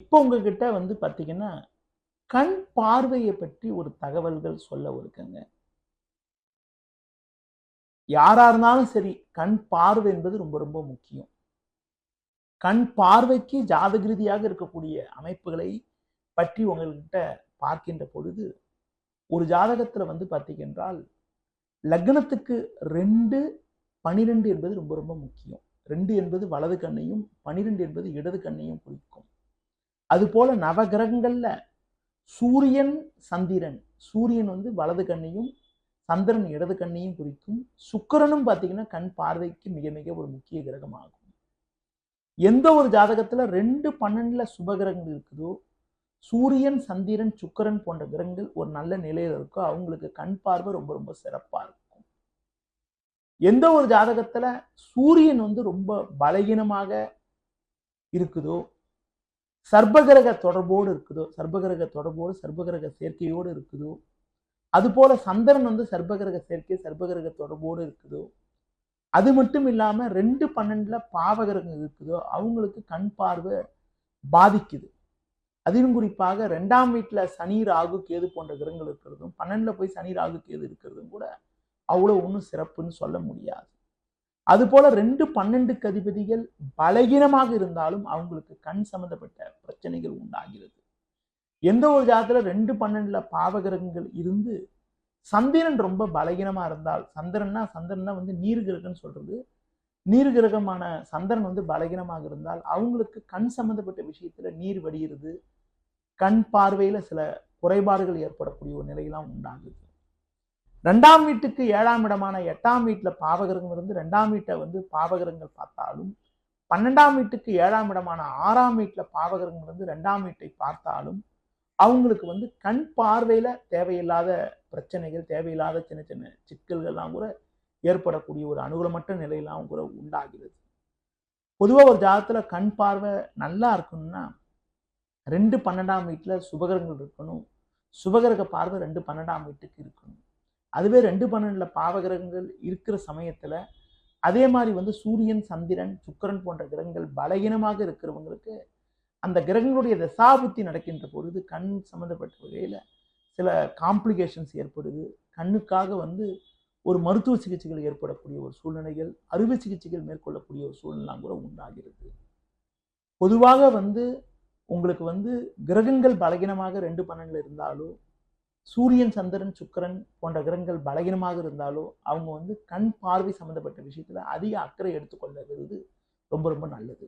இப்போ உங்ககிட்ட வந்து பார்த்தீங்கன்னா, கண் பார்வைய பற்றி ஒரு தகவல்கள் சொல்ல இருக்குங்க. யாரா இருந்தாலும் சரி, கண் பார்வை என்பது ரொம்ப ரொம்ப முக்கியம். கண் பார்வைக்கு ஜாதக ரீதியாக இருக்கக்கூடிய அமைப்புகளை பற்றி உங்கள்கிட்ட பார்க்கின்ற பொழுது, ஒரு ஜாதகத்துல வந்து பார்த்தீங்கன்றால், லக்னத்துக்கு 2, 12 என்பது ரொம்ப ரொம்ப முக்கியம். 2 என்பது வலது கண்ணையும், 12 என்பது இடது கண்ணையும் குறிக்கும். அதுபோல நவகிரகங்கள்ல சூரியன், சந்திரன். சூரியன் வந்து வலது கண்ணையும், சந்திரன் இடது கண்ணையும் குறிக்கும். சுக்கிரனும் பார்த்தீங்கன்னா, கண் பார்வைக்கு மிக மிக ஒரு முக்கிய கிரகமாகும். எந்த ஒரு ஜாதகத்துல 2, 12ல சுப கிரகங்கள் இருக்குதோ, சூரியன், சந்திரன், சுக்கிரன் போன்ற கிரகங்கள் ஒரு நல்ல நிலையில இருக்கோ, அவங்களுக்கு கண் பார்வை ரொம்ப ரொம்ப சிறப்பா இருக்கும். எந்த ஒரு ஜாதகத்துல சூரியன் வந்து ரொம்ப பலகீனமாக இருக்குதோ, சர்ப்பகிரக தொடர்போடு இருக்குதோ, சர்ப்பகிரக சேர்க்கையோடு இருக்குதோ, அதுபோல சந்திரன் வந்து சர்ப்பகிரக சேர்க்கை, சர்ப்பகிரக தொடர்போடு இருக்குதோ, அது மட்டும் இல்லாம 2, 12ல பாவகிரகம் இருக்குதோ, அவங்களுக்கு கண் பார்வை பாதிக்குது. அதிலும் குறிப்பாக 2ஆம் வீட்டுல சனி, ராகு, கேது போன்ற கிரகங்கள் இருக்கிறதும், 12ல போய் சனி, ராகு, கேது இருக்கிறதும் கூட அவ்வளவு ஒன்றும் சிறப்புன்னு சொல்ல முடியாது. அதுபோல 2, 12க்கு அதிபதிகள் பலகீனமாக இருந்தாலும் அவங்களுக்கு கண் சம்பந்தப்பட்ட பிரச்சனைகள் உண்டாகிறது. எந்த ஒரு ஜாதகத்துல 2, 12ல பாவகிரகங்கள் இருந்து சந்திரன் ரொம்ப பலகீனமா இருந்தால், சந்திரன்னா வந்து நீர் கிரகம்னு சொல்றது. நீர் கிரகமான சந்திரன் வந்து பலகீனமாக இருந்தால் அவங்களுக்கு கண் சம்பந்தப்பட்ட விஷயத்துல நீர் வடிகிறது, கண் பார்வையில சில குறைபாடுகள் ஏற்படக்கூடிய ஒரு நிலையெல்லாம் உண்டாகுது. 2ஆம் வீட்டுக்கு 7ஆம் இடமான 8ஆம் வீட்டுல பாவகிரகம் இருந்து 2ஆம் வீட்டை வந்து பாவகிரகங்கள் பார்த்தாலும், 12ஆம் வீட்டுக்கு 7ஆம் இடமான 6ஆம் வீட்டுல பாவகிரகம் இருந்து 2ஆம் வீட்டை பார்த்தாலும் அவங்களுக்கு வந்து கண் பார்வையில தேவையில்லாத பிரச்சனைகள், தேவையில்லாத சின்ன சின்ன சிக்கல்கள்லாம் கூட ஏற்படக்கூடிய ஒரு அனுகூலமற்ற நிலையெல்லாம் கூட உண்டாகிறது. பொதுவா ஒரு ஜாதகத்துல கண் பார்வை நல்லா இருக்கணும்னா 2, 12ஆம் வீட்டுல சுபகிரகங்கள் இருக்கணும். சுபகிரக பார்வை 2, 12ஆம் வீட்டுக்கு இருக்கணும். அதுவே 2, 12ல பாவகிரகங்கள் இருக்கிற சமயத்துல அதே மாதிரி வந்து சூரியன், சந்திரன், சுக்கிரன் போன்ற கிரகங்கள் பலகீனமாக இருக்கிறவங்களுக்கு அந்த கிரகங்களுடைய தசாபுத்தி நடக்கின்ற பொழுது கண் சம்பந்தப்பட்ட வகையில சில காம்ப்ளிகேஷன்ஸ் ஏற்படுது. கண்ணுக்காக வந்து ஒரு மருத்துவ சிகிச்சைகள் ஏற்படக்கூடிய ஒரு சூழ்நிலைகள், அறுவை சிகிச்சைகள் மேற்கொள்ளக்கூடிய ஒரு சூழ்நிலாம் கூட உண்டாகிறது. பொதுவாக வந்து உங்களுக்கு வந்து கிரகங்கள் பலகீனமாக 2, 12ல இருந்தாலோ, சூரியன், சந்திரன், சுக்கிரன் போன்ற கிரகங்கள் பலகீனமாக இருந்தாலோ, அவங்க வந்து கண் பார்வை சம்பந்தப்பட்ட விஷயத்துல அதிக அக்கறை எடுத்துக்கொள்வது ரொம்ப ரொம்ப நல்லது.